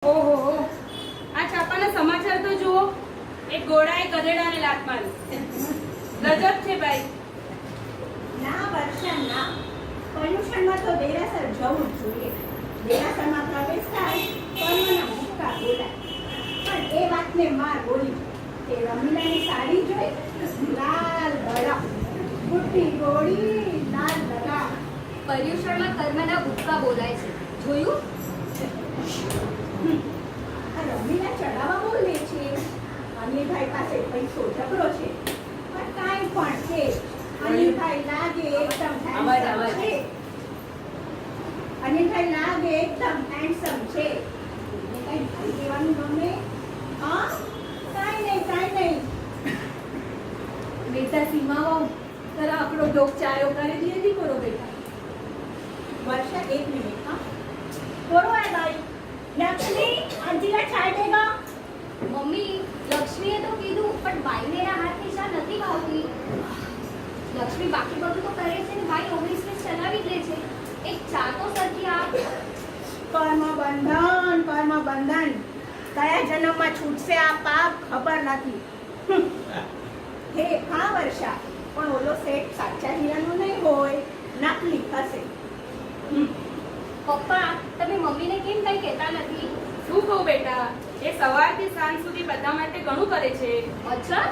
ઓહો હો, આ છાપાના સમાચાર તો જુઓ. એક ઘોડાએ ગધેડાને લાત મારી. ગજબ છે ભાઈ. ના વર્ષા ના, પર્યુષણમાં તો દેરાસર જવું જ જોઈએ. દેરાસરમાં પ્રવેશ થાય કર્મના મુક્કા બોલાય. પણ એ વાતને માર બોલી કે રમીલાની સાડી જોઈ લાલ બળા, બુટ્ટી ગોળી લાલ લગા. પર્યુષણમાં કર્મના ભૂક્કા બોલાય છે, જોયું? આ રમીલા ચડાવવા બોલે છે. અનિલભાઈ પાસે પૈસો જબરો છે, પણ કાંઈ પણ છે અનિલભાઈ લાગે એકદમ handsome છે. અનિલભાઈ લાગે એકદમ handsome છે. એને કઈ ભાઈ કહેવાનું ગમે? હા, કાંઈ નહીં. બેટા સીમાઓ જરા આપણો ડોક ચાયો કરી દીધી કરો બેટા. वर्षा एक मिनट हाँ बोलो है भाई लक्ष्मी अंजिला चाय देगा. મમ્મી, લક્ષ્મીએ તો કીધું પણ બાઈને એના હાથની ચા નથી ભાવતી. લક્ષ્મી બાકી બધું તો કરે છે ને ભાઈ 19 ચલાવી જ લે છે. એક ચા તો સરખી આપ. કર્મ બંધન કયા જન્મમાં છૂટશે આ પાપ ખબર નથી. હે હા વર્ષા, પણ ઓલો સેટ સાચા હીરાનો નહીં હોય, નકલી હશે. પપ્પા, તમે મમ્મીને કેમ કઈ કહેતા નથી? શું કહું બેટા, એ સવારથી સાંજ સુધી બધા માટે ઘણું કરે છે. અચ્છા,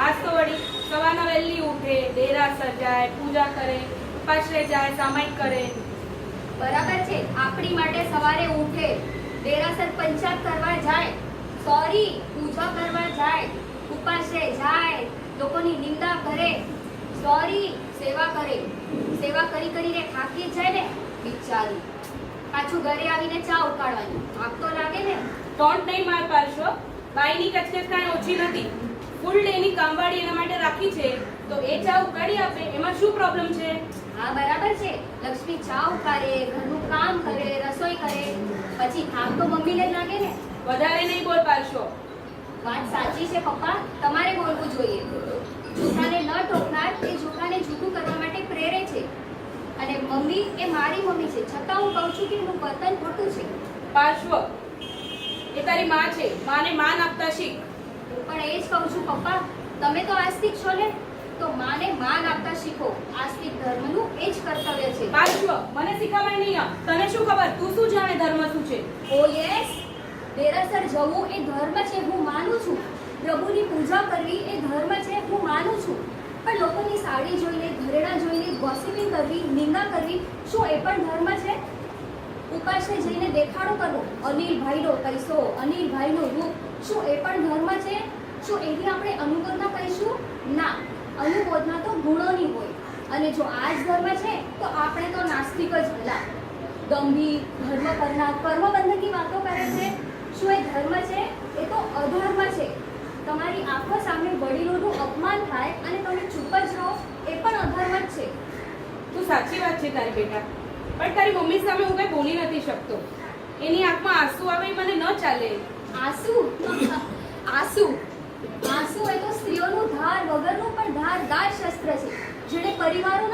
આજ તો વળી સવારના વહેલી ઉઠે, દેરાસર જાય, પૂજા કરે, ઉપાશ્રય જાય, સામાયિક કરે. બરાબર છે. આપણી માટે સવારે ઉઠે, દેરાસર પંચાયત કરવા જાય, સોરી પૂજા કરવા જાય, ઉપાશ્રય જાય, લોકોની નિંદા કરે, સોરી સેવા કરે. સેવા કરી કરીને થાકી જાય ને બિચારી, પાછું ઘરે આવીને ચા ઉકાળવાની. આપ તો લાગે ને. ટોન્ટ નહીં માર પાડશો. બાઈની કચકચ કાંઈ ઓછી નથી. ફૂલ ડે ની કામવાળી એના માટે રાખી છે, તો એ ચા ઉકાળી આપે, એમાં શું પ્રોબ્લેમ છે? હા બરાબર છે. લક્ષ્મી ચા ઉકાળે, ઘરનું કામ કરે, રસોઈ કરે, પછી થાક તો મમ્મીને જ લાગે ને. વધારે નહીં બોલ પાડશો. વાત સાચી છે પપ્પા, તમારે બોલવું જોઈએ. જૂઠાને ન ટોકનાર એ જૂઠાને જૂઠું કરવા માટે પ્રેરે છે. અને મમ્મી એ મારી મમ્મી છે, છતાં હું કહું છું કે એનું વર્તન ખોટું છે. પાર્શ્વ, એ તારી માં છે, માને માન આપતા શીખ. હું પણ એ જ કહું છું પપ્પા, તમે તો આસ્તિક છો ને, તો માને માન આપતા શીખો. આસ્તિક ધર્મનું એ જ કર્તવ્ય છે. પાર્શ્વ, મને શીખવાય નહીં આ. તને શું ખબર? તું શું જાણે ધર્મ શું છે? ઓ યસ, દેરાસર જવું એ ધર્મ છે, હું માનું છું. પ્રભુની પૂજા કરવી એ ધર્મ છે, હું માનું છું. પણ લોકોની સાડી જોઈને, ઘરેણા જોઈને ગોસિપિંગ કરવી, નિંદા કરવી, શું એ પણ ધર્મ છે? ઉપાસને જઈને દેખાડો કરવો, અનિલભાઈનો પૈસો, અનિલભાઈનું રૂપ, શું એ પણ ધર્મ છે? શું એની આપણે અનુમોદના કહીશું? ના, અનુમોદના તો ગુણોની હોય. અને જો આ જ ધર્મ છે તો આપણે તો નાસ્તિક જ ભલા. ગંભીર ધર્મ કરનાર કર્મબંધનની વાતો કરે છે. શું એ ધર્મ છે? એ તો અધર્મ છે. તમારી આંખો સામે વડીલોનું અપમાન થાય અને તમે ચૂપ જ રહો, એ પણ અધર્મ જ છે. તું સાચી વાત છે તારી બેટા, પણ તારી મમ્મી સામે હું કઈ બોલી નથી શકતો. એની આંખમાં આંસુ આવે એ મને ન ચાલે. આંસુ એ તો સ્ત્રીઓનું ધાર વગરનું પણ ધારદાર શસ્ત્ર છે, જેણે પરિવારો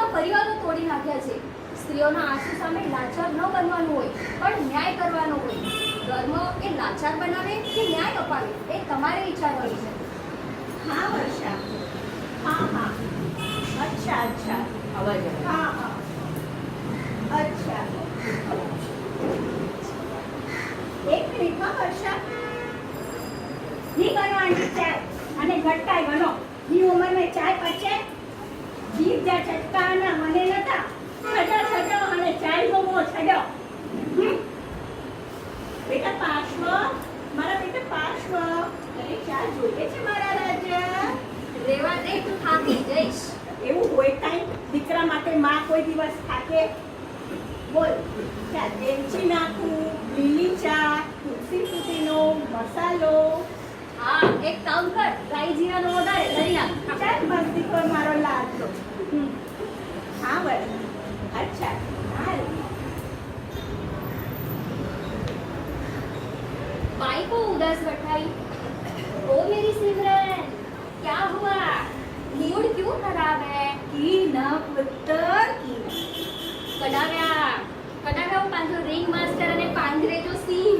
તોડી નાખ્યા છે. સ્ત્રીઓના આંસુ સામે લાચાર ન બનવાનું હોય, પણ ન્યાય કરવાનો હોય. ધર્મ એ લાચાર બનાવે કે ન્યાય અપાવે, એ તમારે વિચારવાનું છે. હા વર્ષા, હા અચ્છા અવાજ હા અચ્છા. એક મિનિટ હા વર્ષા, ની બનવાની ચાય અને ઘટકાય બનો. ની ઉંમરમાં ચાય પચે, જીભ જા ચટકાના મને નતા. છડો અને ચાય ગમો છડો. બેટા પાર્શ્વ, મારા બેટા પાર્શ્વ, તને ચા જોઈએ છે મારા રાજા? રેવા દે, તું થાકી જઈશ. એવું હોય કાંઈ? દીકરા માટે માં કોઈ દિવસ થાકે? બોલ, ચા દેલચી નાખું, લીલી ચા, તુલસી ફૂટીનો મસાલો. હા, એક કામ કર, રાઈ જીરાનો વધારે લઈ આવ. ચાલ મસ્તી કર મારો લાડલો. હા બસ, અચ્છા હાલ. माई को उदास बैठाई। ओ मेरी सिमरन, क्या हुआ? मूड क्यों खराब है? કી ના પુત્ર કી. કડાવ્યા હું પાંજો રિંગ માસ્ટર અને પાંદરે જો સી.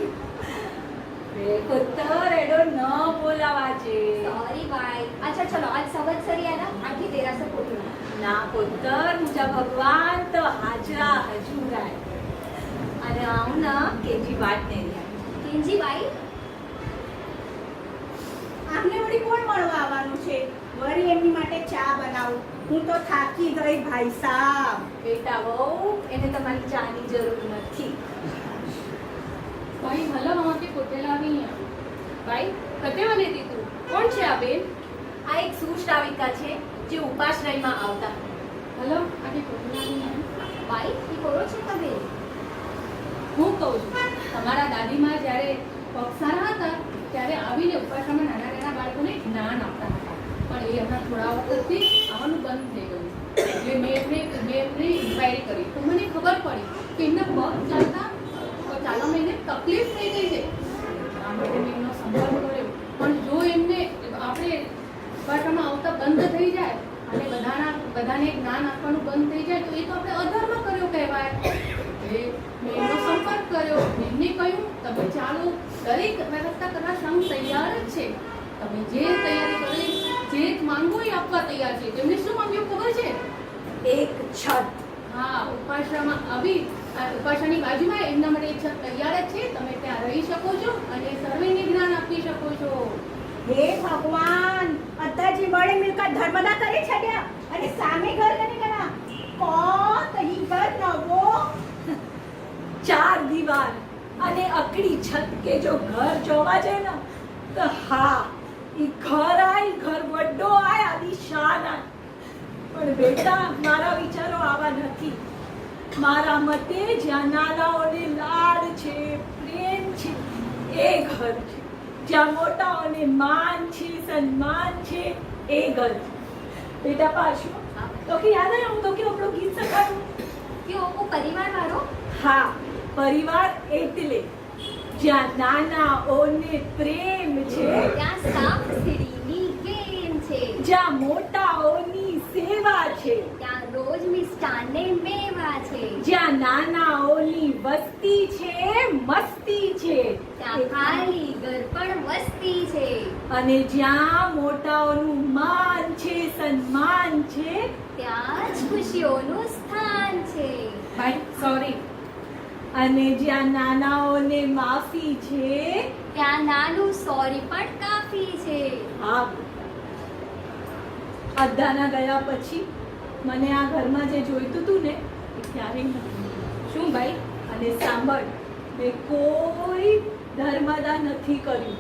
પુત્ર એડો ન બોલાવા છે. सॉरी भाई. अच्छा चलो आज संवत्सरी है ना आखी देरासर पोटला. ના પુત્ર મુજા ભગવાન તો હાજરા હજુરાય અને આવું ના કેજી વાત નહીં રહ્યા. किंजी भाई આમને વળી કોણ મળવા આવવાનું છે? વળી એમની માટે ચા બનાવું. હું તો થાકી ગઈ ભાઈ સાહેબ. બેટા વહુ એને તમારી ચાની જરૂર નથી. भाई हलो वहाँ के कोटेला नहीं है भाई कते वाले थी तू कौन छे आ बेन આ એક સુશ્રાવિકા છે જે ઉપાશ્રયમાં આવતા. हलो आगे कोटेला नहीं है भाई की करो छे તમે? હું કહું છું તમારા દાદીમાં જ્યારે પગસારા હતા ત્યારે આવીને ઉપાસમાં નાના નાના બાળકોને જ્ઞાન આપતા હતા પણ એ હમણાં થોડા વખતથી આવવાનું બંધ થઈ ગયું એટલે મેં એમને ઇન્ક્વાયરી કરી તો મને ખબર પડી કે એમના પગ ચાલવામાં એને તકલીફ થઈ ગઈ છે આ માટે મેં એમનો સંપર્ક કર્યો પણ જો એમને આપણે ઉપાસમાં આવતા બંધ થઈ જાય અને બધાને જ્ઞાન આપવાનું બંધ થઈ જાય તો એ તો આપણે અધર્મ કર્યો કહેવાય એટલે મેં એમનો સંપર્ક કર્યો એમને કહ્યું તમે ચાલો દરેક વ્યવસ્થા કરવા સંઘ તૈયાર જ છે તમે જે તૈયારી કરી જે માંગો એ આપવા તૈયાર છે તેમને શું માંગ્યું ખબર છે એક છત. હા ઉપાસનામાં આવી ઉપાસનાની બાજુમાં એમના માટે એક છત તૈયાર જ છે તમે ત્યાં રહી શકો છો અને સર્વેને જ્ઞાન આપી શકો છો હે ભગવાન, અત્યારજી બળી મિલકત ધર્મદા કરી છડ્યા અને સામે ઘર કરી કરા. કોત ઈ ઘર નવો. 4 દીવાલ અને અકડી છત કે જો ઘર જોવા જાય ને તો હા ઈ ઘર વડો આય આલિશાન આય. પણ બેટા મારા વિચારો આવા નથી. મારા મતે જ્યાં નાનાઓને લાડ છે પ્રેમ છે એ ઘર છે. જ્યાં મોટાઓને માન છે સન્માન છે એ ઘર છે. બેટા પાછું તો કે યાદ આવ્યું તો કે આપણું ગીત સખાયું. क्यों वो परिवार वालो? હા પરિવાર એટલે જ્યાં નાનાઓને પ્રેમ છે ત્યાં સાપ સીડીની ગેમ છે. જ્યાં મોટાઓની સેવા છે ત્યાં રોજ મિષ્ટાનને મેવા છે. જ્યાં નાનાઓની વસ્તી છે મસ્તી છે ત્યાં ખાલી ઘર પણ વસ્તી છે. અને જ્યાં મોટાઓનું માન છે સન્માન છે ત્યાં જ ખુશીઓનું સ્થાન છે. ભાઈ સોરી અને જ્યાં નાનાઓને માફી છે ત્યાં નાનું સોરી પણ કાફી છે. હા અદ્દાના ગયા પછી મને આ ઘરમાં જે જોઈતું હતું ને એ ક્યારેય નથી. શું ભાઈ અને સાંભળ મેં કોઈ ધર્મદા નથી કર્યું.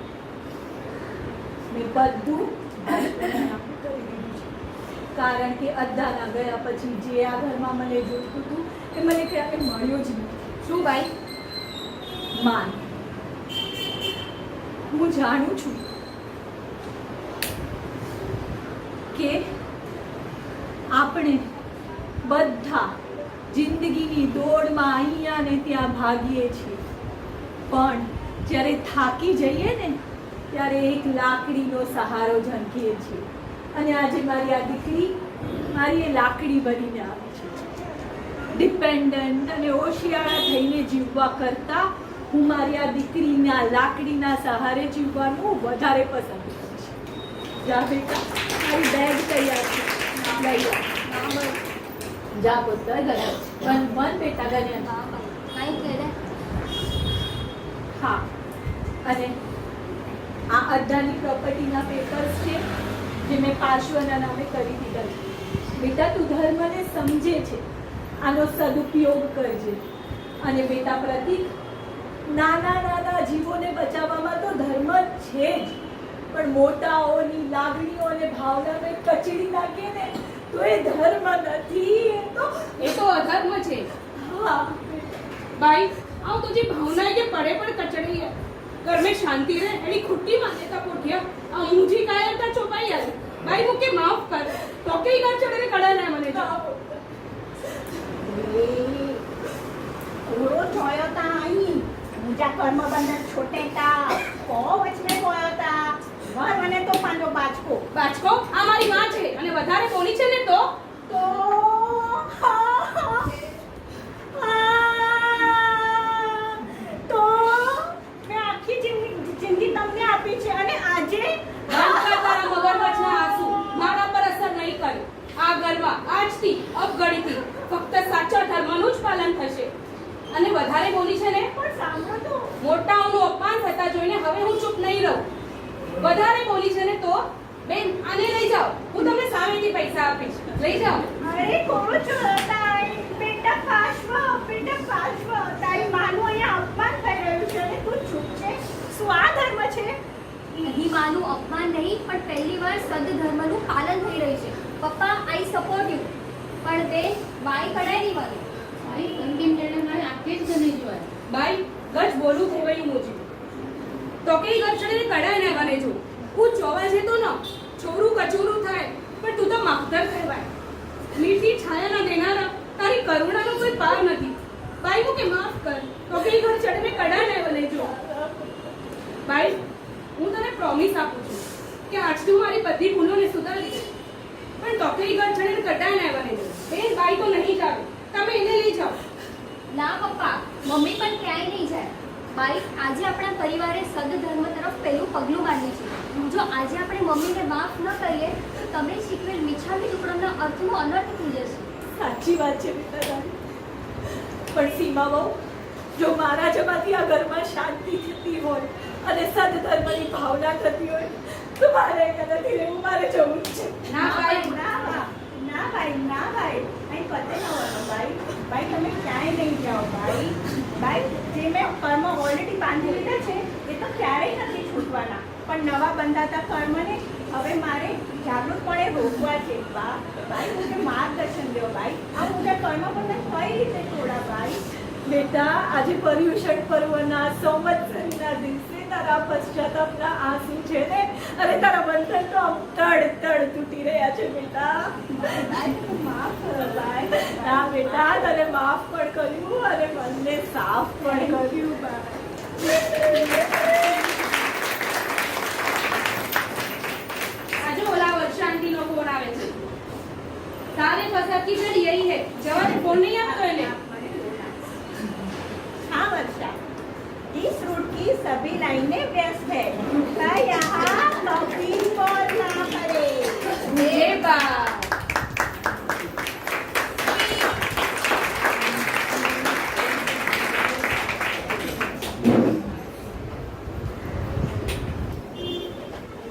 મેં બધું ધર્મદાનામાં કરી દીધું છે. કારણ કે અદ્દાના ગયા પછી જે આ ઘરમાં મને જોઈતું હતું એ મને ક્યારેય મળ્યો જ નથી. શું ભાઈ માન હું જાણું છું કે આપણે બધા જિંદગીની દોડમાં અહીંયા ને ત્યાં ભાગીએ છીએ પણ જ્યારે થાકી જઈએ ને ત્યારે એક લાકડીનો સહારો ઝંખીએ છીએ અને આજે મારી આ દીકરી મારી એ લાકડી બનીને આવી છે. ડિપેન્ડન્ટ અને હોશિયાળા થઈને જીવવા કરતાં હું મારી આ દીકરીના લાકડીના સહારે જીવવાનું વધારે પસંદ કરીશ. જા બેટા મારી બેગ તૈયાર છે લઈ જા. જા પુત્ર ગણેશ બન બેટા ગણેશ. હા ભાઈ કઈ કરે? હા અને આ અડધાની પ્રોપર્ટીના પેપર્સ છે જે મેં પાર્શ્વના નામે કરી દીધા છે. બેટા તું ધર્મને સમજે છે આનો સદુપયોગ કરજે. અને બેટા પ્રતીક નાના નાના જીવોને બચાવવામાં તો ધર્મ છે જ પણ મોટાઓની લાગણીઓ અને ભાવનાને કચડી નાખે ને તો એ ધર્મ નથી. એ તો અધર્મ છે હા भाई आओ तुझे भावना है कि पड़े पड़ कचड़ी है घर में शांति रहे एनी खुट्टी माने का पोठिया आ मुझी कायरता चोपाई आले भाई मुके माफ कर तो के घर चढ़े खड़ा ना मने तो रोज જોયો તા અહીં મુજા કર્મ બંધન છોટે તા કો વચમે ગયો તા ઘર મને તો પાંડો બાચકો બાચકો આ મારી માં છે અને વધારે બોલી છે ને તો તો તો મેં આખી જિંદગી અને વધારે બોલી છે ને પણ સાંભળો તો. મોટાઓનું અપમાન થતા જોઈને હવે હું ચૂપ નહીં રહું. વધારે બોલી છે ને તો બેન આને લઈ જાઓ, હું તમને સામેથી પૈસા આપીશ. લઈ જાઓ. અરે કોણ છો તાઈ? બેટા પાછવ. તારી માનું અહીંયા અપમાન થઈ રહ્યું છે અને તું ચૂપ છે. શું આ ધર્મ છે? નહીં માનું અપમાન નહીં, પણ પહેલી વાર સદધર્મનું પાલન થઈ રહ્યું છે. પપ્પા આઈ સપોર્ટ યુ, પણ તે વાઈ કઢાય નહીં માનું. ભાઈ અંતિમ નિર્ણય મારે આખે જ નહીં જોવાય. ભાઈ ગજ બોલું થેવાયું મોજી તો કઈ ગજ ચડીને કડાય ને વને જો હું જોવા જતો ન છોરું કચોરું થાય, પણ તું તો માગદર કહેવાય. મીઠી છાયાના દેનારા તારી કરુણાનો કોઈ પાર નથી. ભાઈ હું કે માફ કર તો કઈ ઘર ચડીને કડાય ને વને જો. ભાઈ હું તને પ્રોમિસ આપું છું કે આજથી હું મારી બધી ભૂલોને સુધારીશ, પણ તો કઈ ઘર ચડીને કડાય ને વને જો. બેન ભાઈ તો નહીં જાવે, તમે એને લઈ જાઓ. ના પપ્પા, મમ્મી પણ ક્યાંય નહીં જાય. ભાઈ આજે આપણા પરિવારે સદધર્મ તરફ પહેલું પગલું માંડ્યું છે. જો આજે આપણે મમ્મીને માફ ન કરીએ તો તમે શીખવેલ મિચ્છામી દુક્કડમના અર્થનો અનર્થ થઈ જશે. સાચી વાત છે બેટા તારી. પણ સીમા બહુ, જો મારા જમાથી આ ઘરમાં શાંતિ થતી હોય અને સદધર્મની ભાવના થતી હોય તો મારે અહીંયા નથી રહેવું, મારે જવું જ છે. ના ભાઈ ના ભાઈ અહીં પતે ન હોય ભાઈ. તમે ક્યાંય નહીં જાઓ ભાઈ. જે મેં કર્મ ઓલરેડી બાંધી લીધા છે એ તો ક્યારેય નથી છૂટવાના, પણ નવા બંધાતા કર્મને હવે મારે જાગૃતપણે રોકવા છે. ભાઈ મુझे માર્ગદર્શન દો ભાઈ. આ મુझे કર્મ બંધન કઈ રીતે તોડા ભાઈ? બેટા આજે પર્યુષણ પર્વના સંવત્સરીના દિવસે તારા પશ્ચાતાપના આંસુ છે ને, અરે તારા બંધન તો આમ તડ તૂટી રહ્યા છે બેટા. ભાઈ તું માફ કરો ભાઈ. ના બેટા, તને માફ પણ કર્યું અને મનને સાફ પણ કર્યું ભાઈ. આજે ઓલા વર્ષાંતિનો ફોન આવે છે. તારે ફસદ की जड़ यही है. जवाब फोन नहीं आता એને. हाँ वर्षा, इस रूट की सभी लाइनें व्यस्त है.